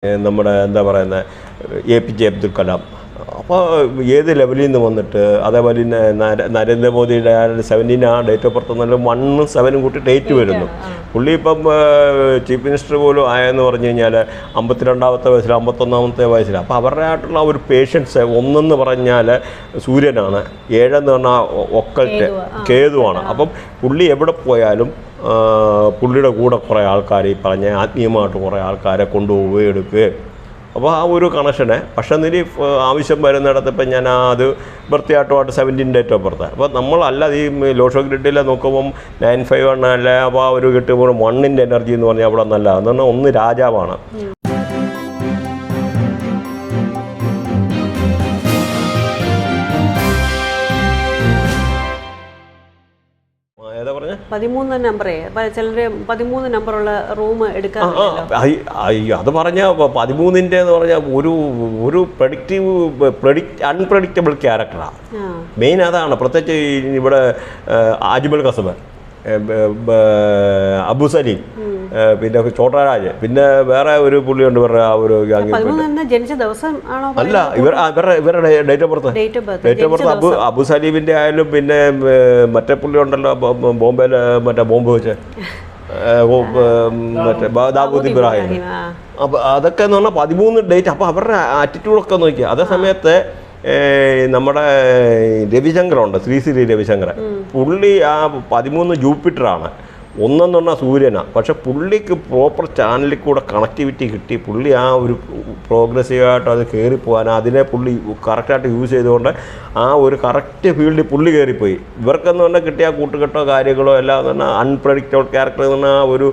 നമ്മുടെ എന്താ പറയുന്നത് APJ അബ്ദുൽ കലാം. അപ്പോൾ ഏത് ലെവലിൽ നിന്ന് വന്നിട്ട് അതേപോലെ നരേന്ദ്രമോദിയുടെ 17 ആ ഡേറ്റ് ഓഫ് ബർത്ത് എന്നാലും 1 7 കൂട്ടി ഡേറ്റ് വരുന്നു. പുള്ളി ഇപ്പം ചീഫ് മിനിസ്റ്റർ പോലും ആയെന്ന് പറഞ്ഞു കഴിഞ്ഞാൽ 52ാമത്തെ വയസ്സിൽ 51ാമത്തെ വയസ്സിൽ. അപ്പോൾ അവരുടെ ആയിട്ടുള്ള ഒരു പേഷ്യൻസ് ഒന്നെന്ന് പറഞ്ഞാൽ സൂര്യനാണ്, 7 എന്ന് പറഞ്ഞാൽ ഒക്കൽറ്റ് കേതുവാണ്. അപ്പം പുള്ളി എവിടെ പോയാലും പുള്ളിയുടെ കൂടെ കുറേ ആൾക്കാർ ഈ പറഞ്ഞ ആത്മീയമായിട്ട് കുറേ ആൾക്കാരെ കൊണ്ടുപോവുകയും എടുക്കുകയും. അപ്പോൾ ആ ഒരു കണക്ഷനെ പക്ഷേ നിലി ആവശ്യം വരുന്നിടത്ത് ഇപ്പം ഞാൻ അത് വൃത്തിയായിട്ടുമായിട്ട് 17 ഡേറ്റ് ഓഫ് ബർത്ത്. അപ്പോൾ നമ്മളല്ലാതെ ഈ ലോഷോ ഗ്രിഡിൽ നോക്കുമ്പം 951 അല്ല. അപ്പോൾ ആ ഒരു കിട്ടുമ്പോൾ 1ൻ്റെ എനർജി എന്ന് പറഞ്ഞാൽ അവിടെ നല്ല എന്ന് പറഞ്ഞാൽ ഒന്ന് രാജാവാണ്. ഏതാ പറഞ്ഞ 13 നമ്പറേ ചിലര് 13 നമ്പറുള്ള റൂം എടുക്കാൻ. അത് പറഞ്ഞ 13ൻ്റെ എന്ന് പറഞ്ഞാൽ ഒരു അൺപ്രഡിക്റ്റബിൾ ക്യാരക്ടറാണ്. മെയിൻ അതാണ്. പ്രത്യേകിച്ച് ഇവിടെ അജ്മൽ കസബ്, അബു സലീം, പിന്നെ ചോട്ടരാജ്, പിന്നെ വേറെ ഒരു പുള്ളിയുണ്ട് ഇവരുടെ ആ ഒരു ജനിച്ച ദിവസം അല്ല ഇവരുടെ ഡേറ്റ് ഓഫ് ബർത്ത് അബു സലീമിൻ്റെ ആയാലും പിന്നെ മറ്റേ പുള്ളി ഉണ്ടല്ലോ ബോംബെയിൽ മറ്റേ ബോംബ് വെച്ച് മറ്റേ ദാവൂദ് ഇബ്രാഹിം. അപ്പോൾ അതൊക്കെ എന്ന് പറഞ്ഞാൽ 13 ഡേറ്റ്. അപ്പോൾ അവരുടെ ആറ്റിറ്റ്യൂഡൊക്കെ നോക്കിയാൽ അതേ സമയത്ത് നമ്മുടെ രവിശങ്കറുണ്ട്, ശ്രീ രവിശങ്കർ. പുള്ളി ആ 13 ജൂപ്പിറ്ററാണ്, 1 എന്ന് പറഞ്ഞാൽ സൂര്യനാണ്. പക്ഷെ പുള്ളിക്ക് പ്രോപ്പർ ചാനലിൽ കൂടെ കണക്ടിവിറ്റി കിട്ടി. പുള്ളി ആ ഒരു പ്രോഗ്രസീവായിട്ട് അത് കയറിപ്പോകാൻ അതിനെ പുള്ളി കറക്റ്റായിട്ട് യൂസ് ചെയ്തുകൊണ്ട് ആ ഒരു കറക്റ്റ് ഫീൽഡിൽ പുള്ളി കയറിപ്പോയി. ഇവർക്കെന്ന് പറഞ്ഞാൽ കിട്ടിയ കൂട്ടുകെട്ടോ കാര്യങ്ങളോ എല്ലാം എന്ന് പറഞ്ഞാൽ അൺപ്രഡിക്റ്റബിൾ ക്യാരക്ടർ എന്ന് പറഞ്ഞാൽ ഒരു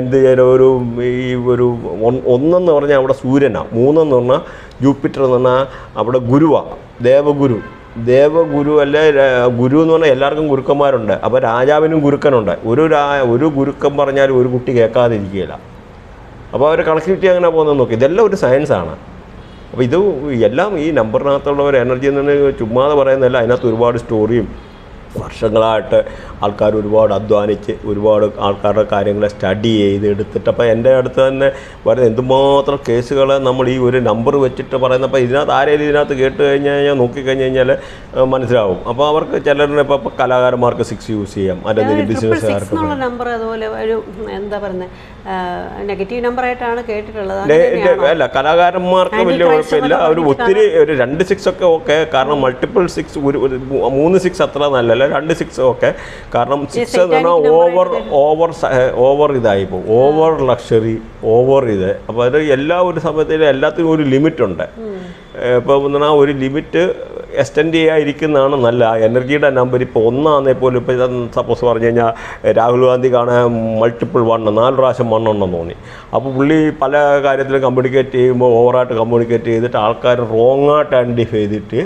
എന്ത് ചെയ്യാനും ഈ ഒരു 1 എന്ന് പറഞ്ഞാൽ അവിടെ സൂര്യനാണ്, 3 എന്ന് പറഞ്ഞാൽ ജൂപ്പിറ്റർ എന്ന് പറഞ്ഞാൽ അവിടെ ഗുരുവാണ്, ദേവഗുരു അല്ലെ. ഗുരു എന്ന് പറഞ്ഞാൽ എല്ലാവർക്കും ഗുരുക്കന്മാരുണ്ട്. അപ്പോൾ രാജാവിനും ഗുരുക്കനുണ്ട്. ഒരു ഗുരുക്കൻ പറഞ്ഞാൽ ഒരു കുട്ടി കേൾക്കാതിരിക്കുകയില്ല. അപ്പോൾ അവർ കണക്ടിവിറ്റി അങ്ങനെ പോകുന്നത് നോക്കി. ഇതെല്ലാം ഒരു സയൻസാണ്. അപ്പോൾ ഇത് എല്ലാം ഈ നമ്പറിനകത്തുള്ള ഒരു എനർജി എന്ന് പറഞ്ഞാൽ ചുമ്മാതെ പറയുന്നതല്ല. അതിനകത്ത് ഒരുപാട് സ്റ്റോറിയും വർഷങ്ങളായിട്ട് ആൾക്കാർ ഒരുപാട് അധ്വാനിച്ച് ഒരുപാട് ആൾക്കാരുടെ കാര്യങ്ങളെ സ്റ്റഡി ചെയ്ത് എടുത്തിട്ട്. അപ്പോൾ എൻ്റെ അടുത്ത് തന്നെ വരുന്ന എന്തുമാത്രം കേസുകൾ നമ്മൾ ഈ ഒരു നമ്പർ വെച്ചിട്ട് പറയുന്നപ്പോൾ ഇതിനകത്ത് ആരെങ്കിലും ഇതിനകത്ത് കേട്ട് കഴിഞ്ഞാൽ നോക്കിക്കഴിഞ്ഞ് കഴിഞ്ഞാൽ മനസ്സിലാവും. അപ്പോൾ അവർക്ക് ചിലരുടെ ഇപ്പോൾ കലാകാരന്മാർക്ക് 6 യൂസ് ചെയ്യാം, അല്ലെങ്കിൽ ബിസിനസ്സുകാർക്ക് നമ്പർ അതുപോലെ ഒരു എന്താ പറയുന്നത് നെഗറ്റീവ് നമ്പറായിട്ടാണ് കേട്ടിട്ടുള്ളത്. അല്ല, കലാകാരന്മാർക്ക് വലിയ കുഴപ്പമില്ല. അവർ ഒത്തിരി ഒരു 2 6 ഒക്കെ ഓക്കെ. കാരണം മൾട്ടിപ്പിൾ 6 3 6 അത്ര നല്ലല്ല. 2 6 ഓക്കെ. കാരണം 6 എന്ന് പറഞ്ഞാൽ ഓവർ ഇതായിപ്പോൾ ഓവർ ലക്ഷറി, ഓവർ ഇത്. അപ്പോൾ അത് എല്ലാ ഒരു സമയത്തിലും എല്ലാത്തിനും ഒരു ലിമിറ്റുണ്ട്. ഇപ്പോൾ എന്നാൽ ഒരു ലിമിറ്റ് എക്സ്റ്റെൻഡ് ചെയ്യാതിരിക്കുന്നതാണ് നല്ല. എനർജിയുടെ നമ്പർ ഇപ്പോൾ 1 ആണെങ്കിൽ പോലും ഇപ്പോൾ സപ്പോസ് പറഞ്ഞു കഴിഞ്ഞാൽ രാഹുൽ ഗാന്ധി കാണാൻ മൾട്ടിപ്പിൾ 1 4 പ്രാവശ്യം 1 ഉണ്ടെന്ന് തോന്നി. അപ്പോൾ പുള്ളി പല കാര്യത്തിലും കമ്മ്യൂണിക്കേറ്റ് ചെയ്യുമ്പോൾ ഓവറായിട്ട് കമ്മ്യൂണിക്കേറ്റ് ചെയ്തിട്ട് ആൾക്കാർ റോങ് ആയിട്ട് ഐഡൻറ്റിഫൈ ചെയ്തിട്ട്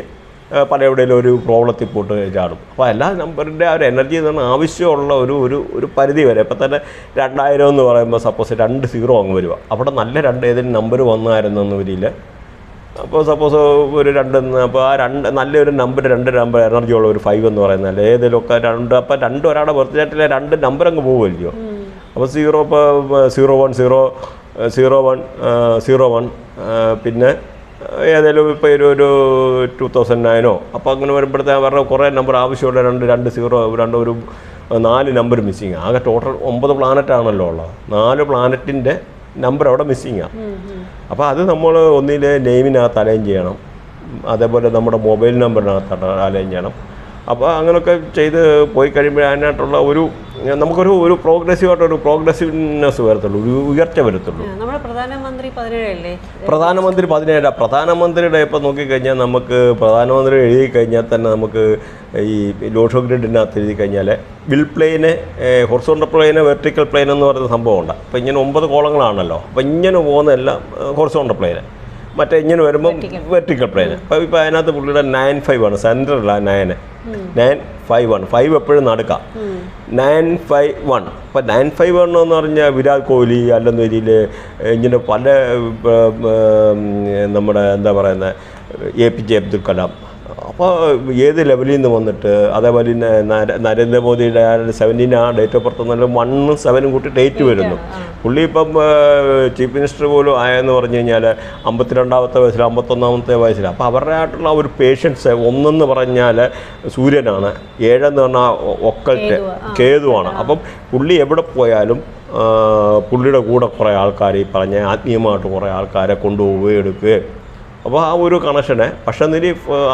പല എവിടെയെങ്കിലും ഒരു പ്രോബ്ലത്തിൽ പോയിട്ട് ചാടും. അപ്പോൾ എല്ലാ നമ്പറിൻ്റെ ആ ഒരു എനർജി എന്ന് പറഞ്ഞാൽ ആവശ്യമുള്ള ഒരു പരിധി വരെ. ഇപ്പം തന്നെ 2000 എന്ന് പറയുമ്പോൾ സപ്പോസ് 2 0 അങ്ങ് വരിക. അവിടെ നല്ല ഏതെങ്കിലും നമ്പർ വന്നായിരുന്നെന്ന് വരില്ല. അപ്പോൾ സപ്പോസ് ഒരു 2 അപ്പോൾ ആ നല്ലൊരു നമ്പർ 2 നമ്പർ എനർജി ഉള്ള ഒരു 5 എന്ന് പറയുന്നത് ഏതെങ്കിലുമൊക്കെ 2. അപ്പോൾ 2 ഒരാളുടെ ബർത്ത്ഡേറ്റിലെ 2 നമ്പർ അങ്ങ് പോകുമല്ലോ. അപ്പോൾ 0 ഇപ്പോൾ 01 0 01 01 പിന്നെ ഏതെങ്കിലും ഇപ്പോൾ ഒരു 2009 അപ്പോൾ അങ്ങനെ വരുമ്പോഴത്തേ അവരുടെ കുറേ നമ്പർ ആവശ്യമുള്ള 2 0 ഒരു 4 നമ്പർ മിസ്സിങ്. ആകെ ടോട്ടൽ 9 പ്ലാനറ്റ് ആണല്ലോ ഉള്ളത്. 4 പ്ലാനറ്റിൻ്റെ നമ്പർ അവിടെ മിസ്സിങ്ങാണ്. അപ്പോൾ അത് നമ്മൾ ഒന്നിൽ നെയിമിനകത്ത് അലൈൻ ചെയ്യണം, അതേപോലെ നമ്മുടെ മൊബൈൽ നമ്പറിനകത്ത് അലൈൻ ചെയ്യണം. അപ്പോൾ അങ്ങനെയൊക്കെ ചെയ്ത് പോയി കഴിയുമ്പോൾ അതിനായിട്ടുള്ള നമുക്കൊരു പ്രോഗ്രസീവായിട്ടൊരു പ്രോഗ്രസീവ്നെസ് വരത്തുള്ളൂ, ഒരു ഉയർച്ച വരത്തുള്ളൂ. പ്രധാനമന്ത്രി 17 പ്രധാനമന്ത്രിയുടെ ഇപ്പോൾ നോക്കിക്കഴിഞ്ഞാൽ നമുക്ക് പ്രധാനമന്ത്രി എഴുതി കഴിഞ്ഞാൽ തന്നെ നമുക്ക് ഈ ലോഷോ ഗ്രിഡിനകത്ത് എഴുതി കഴിഞ്ഞാൽ വിൽ plane, horizontal plane, vertical plane എന്ന് പറയുന്ന സംഭവമുണ്ട്. അപ്പോൾ ഇങ്ങനെ 9 കോളങ്ങളാണല്ലോ. അപ്പോൾ ഇങ്ങനെ പോകുന്നതെല്ലാം ഹൊറിസോണ്ടൽ പ്ലെയിന്, മറ്റേ ഇങ്ങനെ വരുമ്പം വെർട്ടിക്കൽ പ്ലെയിന്. അപ്പോൾ ഇപ്പോൾ അതിനകത്ത് പുള്ളിയുടെ 9-5 ആണ്, സെൻറ്ററിലാണ് 9-5-1 5 എപ്പോഴും നടക്കാം. 9-5-1 അപ്പോൾ 9-5-1 എന്ന് പറഞ്ഞാൽ വിരാട് കോഹ്ലി അല്ലെന്ന രീതിയിൽ ഇങ്ങനെ പല നമ്മുടെ എന്താ പറയുന്നത് APJ അബ്ദുൽ കലാം, അപ്പോൾ ഏത് ലെവലിൽ നിന്ന് വന്നിട്ട് അതേപോലെ തന്നെ നരേന്ദ്രമോദിയുടെ 17 ആ ഡേറ്റ് ഓഫ് ബർത്ത് നല്ല 1 7 കൂട്ടിയിട്ട് 8 വരുന്നു. പുള്ളി ഇപ്പം ചീഫ് മിനിസ്റ്റർ പോലും ആയെന്ന് പറഞ്ഞു കഴിഞ്ഞാൽ 52ാമത്തെ വയസ്സിൽ 51ാമത്തെ വയസ്സിൽ. അപ്പോൾ അവരുടെ ആയിട്ടുള്ള ഒരു പേഷ്യൻസ് 1 എന്ന് പറഞ്ഞാൽ സൂര്യനാണ്, 7 എന്ന് പറഞ്ഞാൽ ഒക്കൽറ്റ് കേതുവാണ്. അപ്പം പുള്ളി എവിടെ പോയാലും പുള്ളിയുടെ കൂടെ കുറേ ആൾക്കാർ ഈ പറഞ്ഞ ആത്മീയമായിട്ട് കുറേ ആൾക്കാരെ കൊണ്ടുപോവുകയും എടുക്കുകയും. അപ്പോൾ ആ ഒരു കണക്ഷന് പക്ഷേ നിരി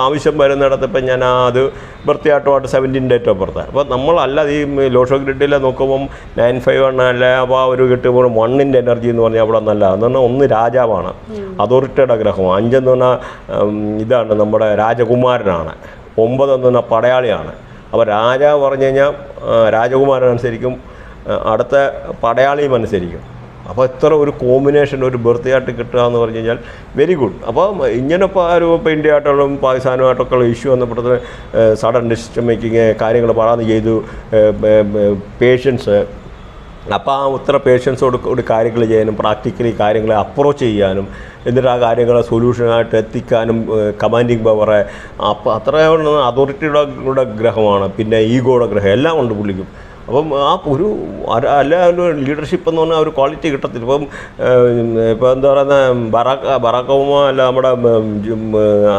ആവശ്യം വരുന്നിടത്ത് ഇപ്പം ഞാൻ അത് വൃത്തിയായിട്ടുമായിട്ട് 17 ഡേറ്റ് ഓഫ് ബർത്ത്. അപ്പോൾ നമ്മളല്ലാതെ ഈ ലോഷോ ഗ്രിഡിൽ നോക്കുമ്പം 951 അല്ല. അപ്പോൾ ആ ഒരു കിട്ടുമ്പോൾ 1ൻ്റെ എനർജി എന്ന് പറഞ്ഞാൽ അവിടെ നല്ല എന്ന് പറഞ്ഞാൽ 1 രാജാവാണ്, അതോറിറ്റിയുടെ ഗ്രഹം. 5 എന്ന് പറഞ്ഞാൽ ഇതാണ് നമ്മുടെ രാജകുമാരനാണ്. 9 എന്ന് പറഞ്ഞാൽ പടയാളിയാണ്. അപ്പോൾ രാജാവ് പറഞ്ഞു കഴിഞ്ഞാൽ രാജകുമാരനനുസരിക്കും, അടുത്ത പടയാളിയും അനുസരിക്കും. അപ്പോൾ ഇത്ര ഒരു കോമ്പിനേഷൻ ഒരു ബർത്തിയായിട്ട് കിട്ടുക എന്ന് പറഞ്ഞു കഴിഞ്ഞാൽ വെരി ഗുഡ്. അപ്പോൾ ഇങ്ങനെ ഇപ്പോൾ ഇപ്പോൾ ഇന്ത്യ ആയിട്ടുള്ള പാകിസ്ഥാനുമായിട്ടൊക്കെ ഉള്ള ഇഷ്യൂ വന്നപ്പോഴത്തെ സഡൻ ഡിസിഷൻ മേക്കിങ് കാര്യങ്ങൾ പറയാതെ ചെയ്തു പേഷ്യൻസ്. അപ്പോൾ ആ ഉത്തര പേഷ്യൻസോട് കാര്യങ്ങൾ ചെയ്യാനും പ്രാക്ടിക്കലി കാര്യങ്ങളെ അപ്രോച്ച് ചെയ്യാനും എന്നിട്ട് ആ കാര്യങ്ങളെ സൊല്യൂഷനായിട്ട് എത്തിക്കാനും കമാൻഡിങ് പവറെ അപ്പോൾ അത്രയും അതോറിറ്റിയുടെ ഗ്രഹമാണ്. പിന്നെ ഈഗോയുടെ ഗ്രഹം എല്ലാം ഉണ്ട് പുള്ളിക്കും. അപ്പം ആ ഒരു അല്ല ലീഡർഷിപ്പ് എന്ന് പറഞ്ഞാൽ ഒരു ക്വാളിറ്റി കിട്ടത്തില്ല. ഇപ്പം ഇപ്പോൾ എന്താ പറയുന്നത് ബറാക്ക് ഒബാമ അല്ല നമ്മുടെ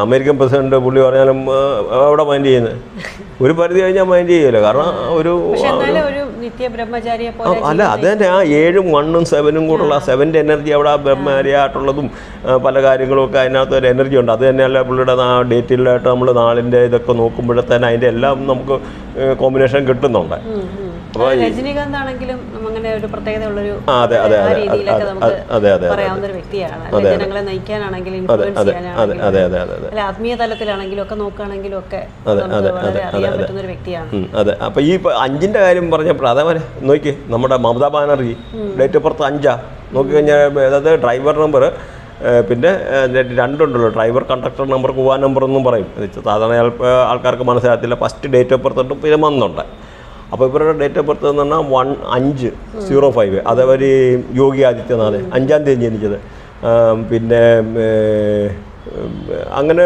അമേരിക്കൻ പ്രസിഡന്റ് പുള്ളി പറഞ്ഞാലും അവിടെ മൈൻഡ് ചെയ്യുന്നത് ഒരു പരിധി കഴിഞ്ഞാൽ മൈൻഡ് ചെയ്യില്ല. കാരണം ഒരു അല്ല അത് തന്നെ ആ 7 1 7 കൂടുള്ള 7ൻ്റെ എനർജി അവിടെ ബ്രഹ്മചാരിയായിട്ടുള്ളതും പല കാര്യങ്ങളും ഒക്കെ അതിനകത്ത് ഒരു എനർജി ഉണ്ട്. അത് തന്നെയല്ല പുള്ളിയുടെ ഡേറ്റിലായിട്ട് നമ്മൾ നാളിൻ്റെ ഇതൊക്കെ നോക്കുമ്പോഴത്തേന് അതിൻ്റെ എല്ലാം നമുക്ക് കോമ്പിനേഷൻ കിട്ടുന്നുണ്ട്. അപ്പോൾ രജനീകാന്ത് ആണെങ്കിലും അങ്ങനെ ഒരു പ്രത്യേകതയുള്ളൊരു രീതിയിലൊക്കെ നമുക്ക് പറയാവുന്ന ഒരു വ്യക്തിയാണ്. ജനങ്ങളെ നയിക്കാനാണെങ്കിലും ഇൻഫ്ലുവൻസ് ചെയ്യാനാണെങ്കിലും ആത്മീയ തലത്തിലാണെങ്കിലും ഒക്കെ നോക്കുകയാണെങ്കിലും ഒക്കെ വളരെ അറിയാൻ പറ്റുന്ന ഒരു വ്യക്തിയാണ്. അതെ. അപ്പോൾ ഈ 5ൻ്റെ കാര്യം പറഞ്ഞപ്പോൾ അതേപോലെ നോക്കി നമ്മുടെ Mamata Banerjee date of birth 5 നോക്കിക്കഴിഞ്ഞാൽ അതായത് ഡ്രൈവർ നമ്പർ പിന്നെ 2 ഉണ്ടല്ലോ, ഡ്രൈവർ കണ്ടക്ടർ നമ്പർ കുവാ നമ്പർ എന്നും പറയും. സാധാരണ ആൾക്കാർക്ക് മനസ്സിലാകത്തില്ല. ഫസ്റ്റ് ഡേറ്റ് ഓഫ് ബർത്ത് ഉണ്ട്, പിന്നെ മന്നുണ്ട്. അപ്പോൾ ഇവരുടെ ഡേറ്റ് ഓഫ് ബർത്ത് എന്ന് പറഞ്ഞാൽ 1505. അതേപോലെ യോഗി ആദിത്യനാഥ് 5-ാം തീയതി ജനിച്ചത്. പിന്നെ അങ്ങനെ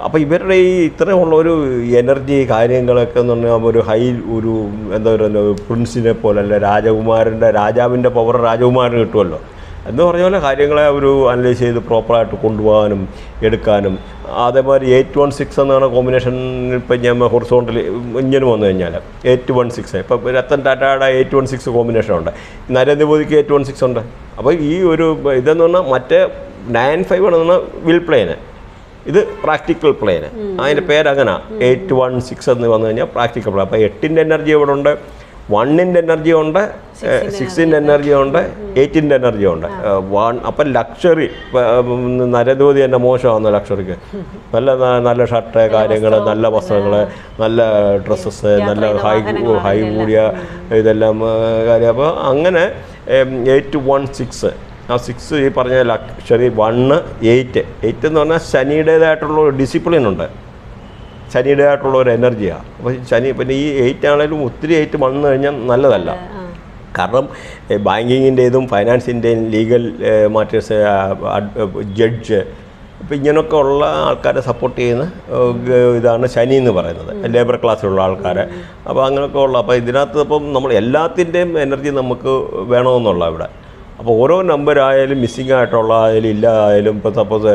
അപ്പോൾ ഇവരുടെ ഈ ഇത്രയുള്ള ഒരു എനർജി കാര്യങ്ങളൊക്കെ എന്ന് പറഞ്ഞാൽ ഒരു ഹൈ ഒരു എന്താ പറയുക പ്രിൻസിനെ പോലെ അല്ല രാജാവിൻ്റെ പവർ രാജകുമാരന് കിട്ടുമല്ലോ എന്ന് പറഞ്ഞ പോലെ കാര്യങ്ങളെ ഒരു അനലൈസ് ചെയ്ത് പ്രോപ്പറായിട്ട് കൊണ്ടുപോകാനും എടുക്കാനും. അതേമാതിരി 816 എന്നാണ് കോമ്പിനേഷൻ. ഇപ്പം ഞാൻ ഹൊറിസോണ്ടൽ ഇങ്ങനെ വന്നു കഴിഞ്ഞാൽ 816 ഇപ്പം രത്തൻ ടാറ്റയുടെ 816 കോമ്പിനേഷൻ ഉണ്ട്, നരേന്ദ്രമോദിക്ക് 816 ഉണ്ട്. അപ്പോൾ ഈ ഒരു ഇതെന്ന് പറഞ്ഞാൽ മറ്റേ 95 എന്ന് പറഞ്ഞാൽ വിൽ പ്ലെയിന്, ഇത് പ്രാക്ടിക്കൽ പ്ലെയിന്. അതിൻ്റെ പേരങ്ങനെ 816 എന്ന് വന്നു കഴിഞ്ഞാൽ പ്രാക്ടിക്കൽ പ്ലെയിൻ. അപ്പോൾ 8ൻ്റെ എനർജി ഇവിടെ ഉണ്ട്, 1ൻ്റെ എനർജി ഉണ്ട്, 6ൻ്റെ എനർജി ഉണ്ട്, 8ൻ്റെ എനർജി ഉണ്ട്. അപ്പം ലക്ഷറി നരേന്ദ്രമോദി തന്നെ മോശമാകുന്നു ലക്ഷറിക്ക്. നല്ല ഷർട്ട് കാര്യങ്ങൾ, നല്ല വസ്ത്രങ്ങൾ, നല്ല ഡ്രസ്സസ്, നല്ല ഹൈ കൂടിയ ഇതെല്ലാം കാര്യം. അപ്പോൾ അങ്ങനെ 816 ആ 6 ഈ പറഞ്ഞ ലക്ഷറി 1 8 എന്ന് പറഞ്ഞാൽ ശനിയുടേതായിട്ടുള്ള ഒരു ഡിസിപ്ലിൻ ഉണ്ട്, ശനിയുടേതായിട്ടുള്ള ഒരു എനർജിയാണ്. അപ്പോൾ ശനി പിന്നെ ഈ 8 ആണെങ്കിലും ഒത്തിരി 8 വന്നു കഴിഞ്ഞാൽ നല്ലതല്ല. കാരണം ബാങ്കിങ്ങിൻ്റേതും ഫൈനാൻസിൻ്റെയും ലീഗൽ മാറ്റേഴ്സ്, ജഡ്ജ്, അപ്പോൾ ഇങ്ങനെയൊക്കെ ഉള്ള ആൾക്കാരെ സപ്പോർട്ട് ചെയ്യുന്ന ഇതാണ് ശനി എന്ന് പറയുന്നത്, ലേബർ ക്ലാസ്സിലുള്ള ആൾക്കാരെ. അപ്പോൾ അങ്ങനെയൊക്കെ ഉള്ള അപ്പോൾ ഇതിനകത്ത് ഇപ്പം നമ്മൾ എല്ലാത്തിൻ്റെയും എനർജി നമുക്ക് വേണമെന്നുള്ള ഇവിടെ. അപ്പോൾ ഓരോ നമ്പരായാലും മിസ്സിംഗ് ആയിട്ടുള്ള ആയാലും ഇല്ല ആയാലും ഇപ്പോൾ സപ്പോസ്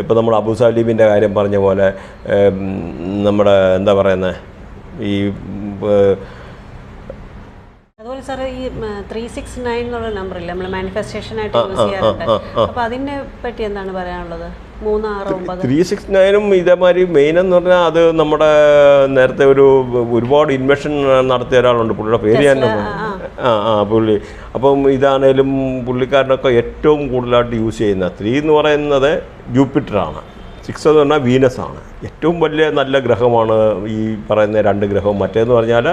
ഇപ്പോൾ നമ്മൾ അബു സലീമിൻ്റെ കാര്യം പറഞ്ഞ പോലെ നമ്മുടെ എന്താ പറയുന്നത് ഈ അതുപോലെ സാറേ ഈ 369 എന്നുള്ള നമ്പറില്ല നമ്മൾ മാനിഫെസ്റ്റേഷനായിട്ട് യൂസ് ചെയ്യാറുണ്ട്. അപ്പോൾ അതിനെ പറ്റി എന്താണ് പറയാനുള്ളത്? 3 6 9 369 ഇതേമാതിരി മെയിൻ എന്ന് പറഞ്ഞാൽ അത് നമ്മുടെ നേരത്തെ ഒരുപാട് ഇൻവെൻഷൻ നടത്തിയ ഒരാളുണ്ട്, പുള്ളിയുടെ പേര് ഞാൻ പുള്ളി. അപ്പം ഇതാണേലും പുള്ളിക്കാരനൊക്കെ ഏറ്റവും കൂടുതലായിട്ട് യൂസ് ചെയ്യുന്ന 3 എന്ന് പറയുന്നത് ജൂപ്പിറ്ററാണ്, 6 എന്ന് പറഞ്ഞാൽ വീനസാണ്. ഏറ്റവും വലിയ നല്ല ഗ്രഹമാണ് ഈ പറയുന്ന 2 ഗ്രഹവും. മറ്റേന്ന് പറഞ്ഞാൽ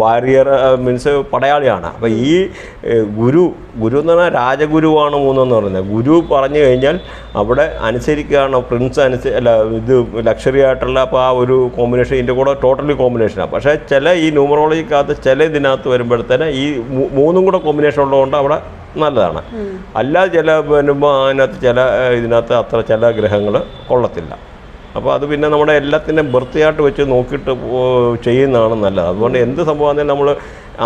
വാരിയർ മീൻസ് പടയാളിയാണ്. അപ്പോൾ ഈ ഗുരു എന്ന് പറഞ്ഞാൽ രാജഗുരുവാണ് 3 എന്ന് പറയുന്നത്. ഗുരു പറഞ്ഞു കഴിഞ്ഞാൽ അവിടെ അനുസരിക്കുകയാണ്, പ്രിൻസ് അല്ല ഇത് ലക്ഷറി ആയിട്ടുള്ള. അപ്പോൾ ആ ഒരു കോമ്പിനേഷൻ ഇതിൻ്റെ കൂടെ ടോട്ടലി കോമ്പിനേഷനാണ്. പക്ഷേ ചില ഈ ന്യൂമറോളജിക്കകത്ത് ചില ഇതിനകത്ത് വരുമ്പോഴത്തേന് ഈ 3ഉം കൂടെ കോമ്പിനേഷൻ ഉള്ളതുകൊണ്ട് അവിടെ നല്ലതാണ്. അല്ലാതെ ചില വരുമ്പോൾ അതിനകത്ത് ഇതിനകത്ത് അത്ര ചില ഗ്രഹങ്ങൾ കൊള്ളത്തില്ല. അപ്പോൾ അത് പിന്നെ നമ്മുടെ എല്ലാത്തിൻ്റെയും വൃത്തിയായിട്ട് വെച്ച് നോക്കിയിട്ട് ചെയ്യുന്നതാണ് നല്ലത്. അതുകൊണ്ട് എന്ത് സംഭവമാണെങ്കിലും നമ്മൾ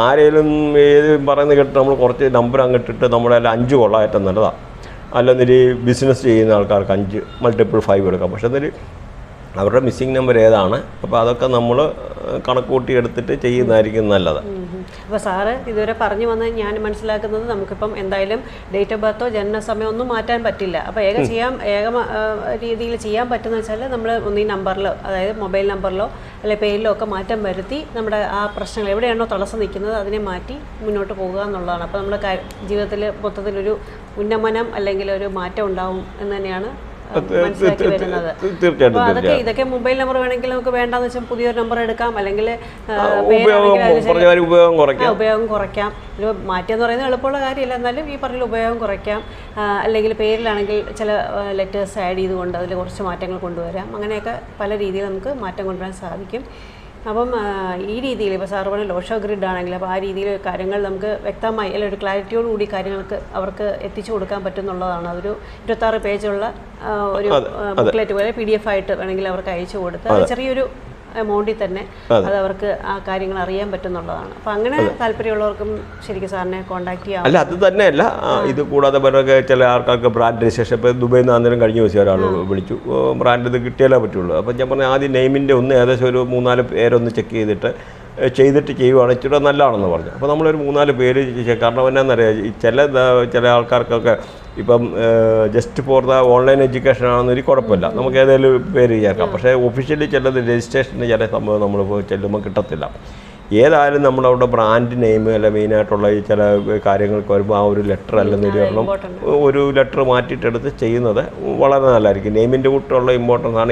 ആരെങ്കിലും ഏത് പറയുന്നത് കേട്ടിട്ട് നമ്മൾ കുറച്ച് നമ്പർ അങ്ങിട്ടിട്ട് നമ്മുടെ എല്ലാം 5 കൊള്ളാം ഏറ്റവും നല്ലതാണ്. അല്ലെന്നൊരു ബിസിനസ് ചെയ്യുന്ന ആൾക്കാർക്ക് 5 മൾട്ടിപ്പിൾ 5 എടുക്കാം. പക്ഷേ എന്നൊരു അവരുടെ മിസ്സിംഗ് നമ്പർ ഏതാണ്, അപ്പോൾ അതൊക്കെ നമ്മൾ കണക്ക് കൂട്ടി എടുത്തിട്ട് ചെയ്യുന്നതായിരിക്കും നല്ലത്. അപ്പോൾ സാറ് ഇതുവരെ പറഞ്ഞു വന്ന് ഞാൻ മനസ്സിലാക്കുന്നത് നമുക്കിപ്പം എന്തായാലും ഡേറ്റ് ഓഫ് ബർത്തോ ജനനസമയം ഒന്നും മാറ്റാൻ പറ്റില്ല. അപ്പോൾ ഏക രീതിയിൽ ചെയ്യാൻ പറ്റുന്ന വെച്ചാൽ നമ്മൾ ഒന്നീ നമ്പറിലോ, അതായത് മൊബൈൽ നമ്പറിലോ അല്ലെങ്കിൽ പേരിലോ ഒക്കെ മാറ്റം വരുത്തി നമ്മുടെ ആ പ്രശ്നങ്ങൾ എവിടെയാണോ തടസ്സം നിൽക്കുന്നത് അതിനെ മാറ്റി മുന്നോട്ട് പോകുക എന്നുള്ളതാണ്. അപ്പോൾ നമ്മുടെ ജീവിതത്തിൽ മൊത്തത്തിലൊരു ഉന്നമനം അല്ലെങ്കിൽ ഒരു മാറ്റം ഉണ്ടാവും എന്ന് തന്നെയാണ് മനസ്സിലാക്കി വരുന്നത്. അപ്പോൾ അതൊക്കെ ഇതൊക്കെ മൊബൈൽ നമ്പർ വേണമെങ്കിൽ നമുക്ക് വേണ്ടാന്ന് വെച്ചാൽ പുതിയൊരു നമ്പർ എടുക്കാം, അല്ലെങ്കിൽ ഉപയോഗം കുറയ്ക്കാം. ഒരു മാറ്റം പറയുന്നത് എളുപ്പമുള്ള കാര്യമല്ല, എന്നാലും ഈ പറഞ്ഞ ഉപയോഗം കുറയ്ക്കാം. അല്ലെങ്കിൽ പേരിലാണെങ്കിൽ ചില ലെറ്റേഴ്സ് ആഡ് ചെയ്തുകൊണ്ട് അതിൽ കുറച്ച് മാറ്റങ്ങൾ കൊണ്ടുവരാം. അങ്ങനെയൊക്കെ പല രീതിയിൽ നമുക്ക് മാറ്റം കൊണ്ടുവരാൻ സാധിക്കും. അപ്പം ഈ രീതിയിൽ ഇപ്പോൾ സാറ് പറഞ്ഞ ലോഷോ ഗ്രിഡ് ആണെങ്കിൽ അപ്പോൾ ആ രീതിയിൽ കാര്യങ്ങൾ നമുക്ക് വ്യക്തമായി അല്ലെങ്കിൽ ഒരു ക്ലാരിറ്റിയോടുകൂടി കാര്യങ്ങൾക്ക് അവർക്ക് എത്തിച്ചു കൊടുക്കാൻ പറ്റുന്നുള്ളതാണ്. അതൊരു 26 പേജുള്ള ഒരു ബുക്ക്ലെറ്റ് പോലെ PDF ആയിട്ട് വേണമെങ്കിൽ അവർക്ക് അയച്ചു കൊടുത്ത് ചെറിയൊരു എമൗണ്ടിൽ തന്നെ അത് അവർക്ക് ആ കാര്യങ്ങൾ അറിയാൻ പറ്റുന്നുള്ളതാണ്. അപ്പോൾ അങ്ങനെ താല്പര്യമുള്ളവർക്കും ശരിക്കും സാറിനെ കോൺടാക്ട് ചെയ്യാം. അല്ല, അത് തന്നെയല്ല, ഇത് കൂടാതെ പറഞ്ഞ ചില ആൾക്കാർക്ക് ബ്രാൻഡ് രജിസ്ട്രേഷൻ, ഇപ്പോൾ ദുബൈയിൽ നിന്ന് അന്നേരം കഴിഞ്ഞ ദിവസം ഒരാൾ വിളിച്ചു, ബ്രാൻഡ് ഇത് കിട്ടിയാലേ പറ്റുള്ളൂ. അപ്പം ഞാൻ പറഞ്ഞ ആദ്യം നെയിമിൻ്റെ ഏകദേശം ഒരു 3-4 പേരൊന്ന് ചെക്ക് ചെയ്തിട്ട് ചെയ്യുവാണ് ഇച്ചിരി നല്ലതാണെന്ന് പറഞ്ഞു. അപ്പോൾ നമ്മളൊരു 3-4 പേര്, കാരണം എന്നാന്നറിയാം, ചില ആൾക്കാർക്കൊക്കെ ഇപ്പം just for the online education ആണെന്നൊരു കുഴപ്പമില്ല, നമുക്ക് ഏതെങ്കിലും പേര് ചേർക്കാം. പക്ഷേ ഒഫീഷ്യലി ചിലത് രജിസ്ട്രേഷന് ചില സംഭവം നമ്മൾ ചെല്ലുമ്പോൾ കിട്ടത്തില്ല. ഏതായാലും നമ്മളവിടെ ബ്രാൻഡ് നെയിം അല്ല മെയിനായിട്ടുള്ള ഈ ചില കാര്യങ്ങൾക്ക് വരുമ്പോൾ ആ ഒരു ലെറ്റർ അല്ലെങ്കിൽ ഒരു ലെറ്റർ മാറ്റിയിട്ടെടുത്ത് ചെയ്യുന്നത് വളരെ നല്ലതായിരിക്കും. നെയിമിൻ്റെ കൂട്ടുള്ള ഇമ്പോർട്ടൻസ് ആണ്.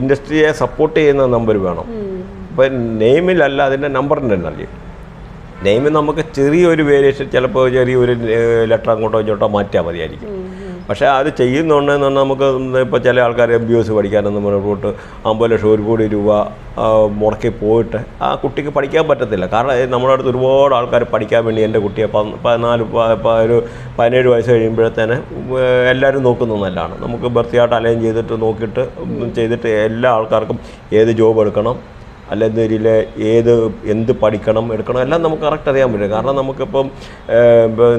ഇൻഡസ്ട്രിയെ സപ്പോർട്ട് ചെയ്യുന്ന നമ്പർ വേണം. ഇപ്പം നെയിമിലല്ല, അതിൻ്റെ നമ്പറിൻ്റെ തന്നെ. നെയിമിൽ നമുക്ക് ചെറിയൊരു വേരിയേഷൻ, ചിലപ്പോൾ ചെറിയൊരു ലെറ്റർ അങ്ങോട്ടോ ഇങ്ങോട്ടോ മാറ്റിയാൽ മതിയായിരിക്കും. പക്ഷേ അത് ചെയ്യുന്നുണ്ടെന്ന് പറഞ്ഞാൽ നമുക്ക് ഇപ്പോൾ ചില ആൾക്കാർ MBS പഠിക്കാനൊന്നും മുന്നോട്ട് 50 ലക്ഷം 1 കോടി രൂപ മുടക്കി പോയിട്ട് ആ കുട്ടിക്ക് പഠിക്കാൻ പറ്റത്തില്ല. കാരണം നമ്മുടെ അടുത്ത് ഒരുപാട് ആൾക്കാർ പഠിക്കാൻ വേണ്ടി എൻ്റെ കുട്ടിയെ 17 വയസ്സ് കഴിയുമ്പോഴത്തേന് എല്ലാവരും നോക്കുന്നത് നല്ലതാണ്. നമുക്ക് ബർത്തിയായിട്ട് അലൈൻ ചെയ്തിട്ട് എല്ലാ ആൾക്കാർക്കും ഏത് ജോബ് എടുക്കണം, അല്ലെങ്കിൽ എന്ത് പഠിക്കണം എടുക്കണം എല്ലാം നമുക്ക് കറക്റ്റ് അറിയാൻ പറ്റും. കാരണം നമുക്കിപ്പം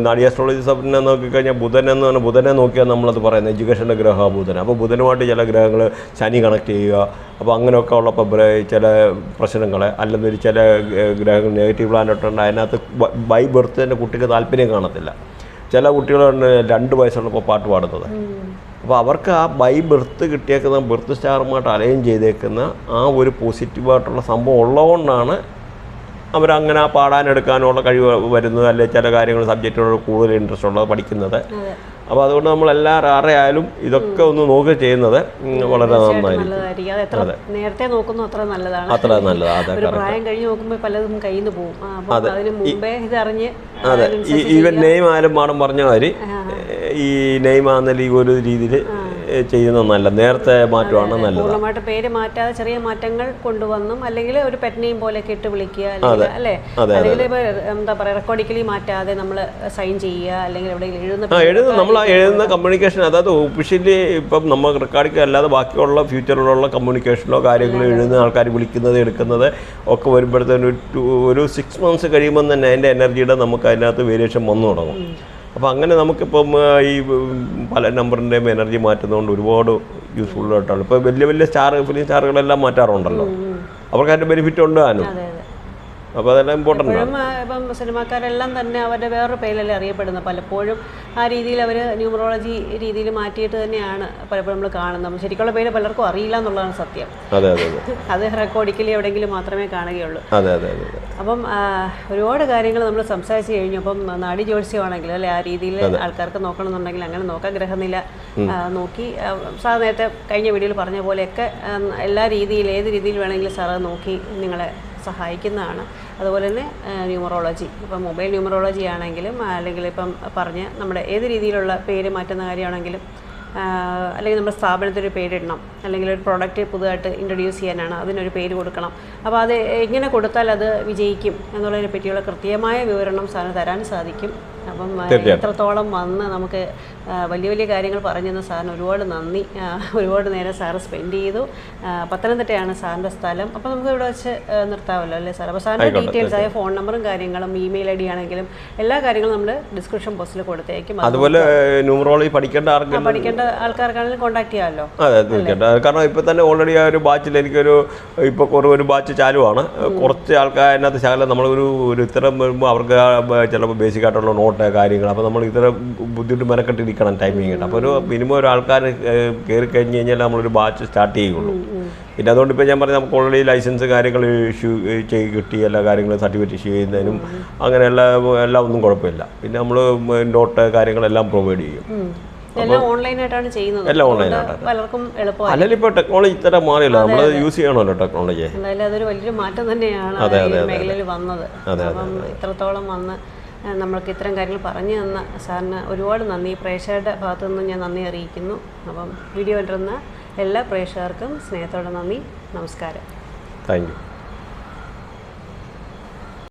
നാഡി ആസ്ട്രോളജി സബ്നെ നോക്കിക്കഴിഞ്ഞാൽ ബുധനെ നോക്കിയാൽ നമ്മളത് പറയുന്നത് എഡ്യൂക്കേഷൻ്റെ ഗ്രഹമാണ് ബുധൻ. അപ്പോൾ ബുധനുമായിട്ട് ചില ഗ്രഹങ്ങൾ ശനി കണക്ട് ചെയ്യുക, അപ്പോൾ അങ്ങനെയൊക്കെ ഉള്ളപ്പോൾ ചില പ്രശ്നങ്ങൾ, അല്ലെങ്കിൽ ചില ഗ്രഹങ്ങൾ നെഗറ്റീവ് പ്ലാനറ്റുണ്ട്, അതിനകത്ത് ബൈ ബർത്ത് തന്നെ കുട്ടിക്ക് താല്പര്യം കാണത്തില്ല. ചില കുട്ടികളുണ്ട് 2 വയസ്സുള്ളപ്പോൾ പാട്ട് പാടുന്നത്. അപ്പോൾ അവർക്ക് ആ ബൈ ബർത്ത് കിട്ടിയേക്കുന്ന ബർത്ത് സ്റ്റാറുമായിട്ട് അലൈൻ ചെയ്തേക്കുന്ന ആ ഒരു പോസിറ്റീവായിട്ടുള്ള സംഭവം ഉള്ളതുകൊണ്ടാണ് അവരങ്ങനെ ആ പാടാനെടുക്കാനുള്ള കഴിവ് വരുന്നത്, അല്ലെങ്കിൽ ചില കാര്യങ്ങൾ സബ്ജക്റ്റുകളോട് കൂടുതൽ ഇൻട്രസ്റ്റ് ഉള്ളത് പഠിക്കുന്നത്. അപ്പോൾ അതുകൊണ്ട് നമ്മളെല്ലാവരും ഇതൊക്കെ ഒന്ന് നോക്കി ചെയ്യുന്നത് വളരെ നന്നായിരിക്കും. അതെ, നേരത്തെ നോക്കുന്നു അത്ര നല്ലതാണ്. ഒരു പ്രായം കഴിഞ്ഞ് നോക്കുമ്പോൾ പലതും കയ്യിൽ നിന്ന് പോകും. അപ്പോൾ അതിന് മുമ്പേ ഇതറിഞ്ഞ് ഈവൻ നെയിം ആരും പാടും പറഞ്ഞ മാതിരി ഈ നെയിം ആണെന്നല്ല ഈ ഒരു രീതിയിൽ ചെയ്യുന്നത് നല്ല, നേരത്തെ മാറ്റമാണ് നല്ലത്. പൂർണ്ണമായിട്ട് പേര് മാറ്റാതെ ചെറിയ മാറ്റങ്ങൾ കൊണ്ടുവന്നും അല്ലെങ്കിൽ ഒരു പെറ്റ് നെയിം പോലെയൊക്കെ ഇട്ട് വിളിക്കുക, അല്ലേ? അല്ലെങ്കിൽ എന്താ പറയുക, റെക്കോർഡിക്കലി മാറ്റാതെ നമ്മൾ സൈൻ ചെയ്യുക, അല്ലെങ്കിൽ എവിടെയെങ്കിലും നമ്മൾ ആ എഴുതുന്ന കമ്മ്യൂണിക്കേഷൻ, അതായത് ഒഫീഷ്യലി ഇപ്പം നമ്മൾ റെക്കോർഡിക്കൽ അല്ലാതെ ബാക്കിയുള്ള ഫ്യൂച്ചറിലുള്ള കമ്മ്യൂണിക്കേഷനോ കാര്യങ്ങളോ എഴുതുന്ന ആൾക്കാർ വിളിക്കുന്നത് എടുക്കുന്നത് ഒക്കെ വരുമ്പോഴത്തേന് ഒരു 6 months കഴിയുമ്പം തന്നെ അതിൻ്റെ എനർജിയുടെ നമുക്ക് അതിനകത്ത് വേരിയേഷൻ വന്നു തുടങ്ങും. അപ്പോൾ അങ്ങനെ നമുക്കിപ്പം ഈ പല നമ്പറിൻ്റെയും എനർജി മാറ്റുന്നതുകൊണ്ട് ഒരുപാട് യൂസ്ഫുള്ളായിട്ടാണ്. ഇപ്പോൾ വലിയ ഫിലിം സ്റ്റാറുകളെല്ലാം മാറ്റാറുണ്ടല്ലോ, അവർക്ക് അതിൻ്റെ ബെനിഫിറ്റ് ഉണ്ട് താനും. അപ്പോൾ അതെല്ലാം ഇമ്പോർട്ടൻ്റ് ആണ്. ഇപ്പം സിനിമാക്കാരെല്ലാം തന്നെ അവരുടെ വേറൊരു പേരിലല്ലേ അറിയപ്പെടുന്നത്. പലപ്പോഴും ആ രീതിയിൽ അവർ ന്യൂമറോളജി രീതിയിൽ മാറ്റിയിട്ട് തന്നെയാണ് പലപ്പോഴും നമ്മൾ കാണുന്നത്. ശരിക്കുള്ള പേര് പലർക്കും അറിയില്ല എന്നുള്ളതാണ് സത്യം. അത് റെക്കോർഡിക്കലി എവിടെയെങ്കിലും മാത്രമേ കാണുകയുള്ളൂ. അപ്പം ഒരുപാട് കാര്യങ്ങൾ നമ്മൾ സംസാരിച്ച് കഴിഞ്ഞു. അപ്പം നാഡി ജ്യോത്സ്യമാണെങ്കിൽ അല്ലെ ആ രീതിയിൽ ആൾക്കാർക്ക് നോക്കണമെന്നുണ്ടെങ്കിൽ അങ്ങനെ നോക്കാം. ഗ്രഹനില നോക്കി സാർ നേരത്തെ കഴിഞ്ഞ വീഡിയോയിൽ പറഞ്ഞ പോലെയൊക്കെ എല്ലാ രീതിയിൽ ഏത് രീതിയിൽ വേണമെങ്കിലും സാറ് നോക്കി നിങ്ങളെ സഹായിക്കുന്നതാണ്. അതുപോലെ തന്നെ ന്യൂമറോളജി, ഇപ്പം മൊബൈൽ ന്യൂമറോളജി ആണെങ്കിലും അല്ലെങ്കിൽ ഇപ്പം പറഞ്ഞ് നമ്മുടെ ഏത് രീതിയിലുള്ള പേര് മാറ്റുന്ന കാര്യമാണെങ്കിലും, അല്ലെങ്കിൽ നമ്മുടെ സ്ഥാപനത്തിനൊരു പേരിടണം, അല്ലെങ്കിൽ ഒരു പ്രോഡക്റ്റ് പുതുതായിട്ട് ഇൻട്രൊഡ്യൂസ് ചെയ്യാനാണ്, അതിനൊരു പേര് കൊടുക്കണം. അപ്പോൾ അത് എങ്ങനെ കൊടുത്താൽ അത് വിജയിക്കും എന്നുള്ളതിനെ പറ്റിയുള്ള കൃത്യമായ വിവരണം സാറിന് തരാൻ സാധിക്കും. അപ്പം ഇത്രത്തോളം വന്ന് നമുക്ക് വലിയ വലിയ കാര്യങ്ങൾ പറഞ്ഞു തന്ന സാറിന് ഒരുപാട് നന്ദി. ഒരുപാട് നേരം സാറ് സ്പെൻഡ് ചെയ്തു. പത്തനംതിട്ടയാണ് സാറിൻ്റെ സ്ഥലം. അപ്പോൾ നമുക്ക് ഇവിടെ വെച്ച് നിർത്താമല്ലോ അല്ലേ സാർ? അപ്പോൾ സാറിൻ്റെ ഡീറ്റെയിൽസ് ആയ ഫോൺ നമ്പറും കാര്യങ്ങളും ഇമെയിൽ ഐ ഡി ആണെങ്കിലും എല്ലാ കാര്യങ്ങളും നമ്മൾ ഡിസ്ക്രിപ്ഷൻ ബോക്സിൽ കൊടുത്തേക്കും. അതുപോലെ ന്യൂമറോളജി പഠിക്കേണ്ട ആൾക്കാർക്കാണെങ്കിലും കോൺടാക്ട് ചെയ്യാമല്ലോ. അതെ തീർച്ചയായിട്ടും. കാരണം ഇപ്പോൾ തന്നെ ഓൾറെഡി ആ ഒരു ബാച്ചിൽ എനിക്കൊരു ഇപ്പോൾ ഒരു ബാച്ച് ചാലുവാണ്. കുറച്ച് ആൾക്കാർ അതിനകത്ത് ശകലം നമ്മളൊരു ഇത്തരം വരുമ്പോൾ അവർക്ക് ചിലപ്പോൾ ബേസിക് ആയിട്ടുള്ള നോട്ട് കാര്യങ്ങൾ, അപ്പോൾ നമ്മൾ ഇത്തരം ബുദ്ധിമുട്ട് മെനക്കെട്ടിരിക്കണം ടൈമിങ്. അപ്പോൾ ഒരു മിനിമം ഒരു ആൾക്കാർ കയറി കഴിഞ്ഞ് കഴിഞ്ഞാൽ നമ്മളൊരു ബാച്ച് സ്റ്റാർട്ട് ചെയ്യുള്ളൂ. പിന്നെ അതുകൊണ്ട് ഇപ്പോൾ ഞാൻ പറഞ്ഞത് നമുക്ക് ഓൾറെഡി ലൈസൻസ് കാര്യങ്ങൾ ഇഷ്യൂ കിട്ടി, എല്ലാ കാര്യങ്ങളും സർട്ടിഫിക്കറ്റ് ഇഷ്യൂ ചെയ്യുന്നതിനും അങ്ങനെയുള്ള എല്ലാം ഒന്നും കുഴപ്പമില്ല. പിന്നെ നമ്മൾ നോട്ട് കാര്യങ്ങളെല്ലാം പ്രൊവൈഡ് ചെയ്യും. എല്ലാം ഓൺലൈനായിട്ടാണ് ചെയ്യുന്നത്. എല്ലാം ഓൺലൈനായിട്ടാണ്. പലർക്കും എളുപ്പമാണ്. അല്ലെങ്കിൽ ഇപ്പോൾ ടെക്നോളജി ഇത്ര മാറിയല്ലോ, നമ്മൾ യൂസ് ചെയ്യണമല്ലോ ടെക്നോളജി. എന്തായാലും അതൊരു വലിയൊരു മാറ്റം തന്നെയാണ് ഈ മേഖലയിൽ വന്നത്. അപ്പം ഇത്രത്തോളം വന്ന് നമ്മൾക്ക് ഇത്തരം കാര്യങ്ങൾ പറഞ്ഞു തന്ന സാറിന് ഒരുപാട് നന്ദി. പ്രേക്ഷകരുടെ ഭാഗത്തു നിന്നും ഞാൻ നന്ദി അറിയിക്കുന്നു. അപ്പം വീഡിയോ കണ്ടിരുന്ന എല്ലാ പ്രേക്ഷകർക്കും സ്നേഹത്തോടെ നന്ദി. നമസ്കാരം. Thank you.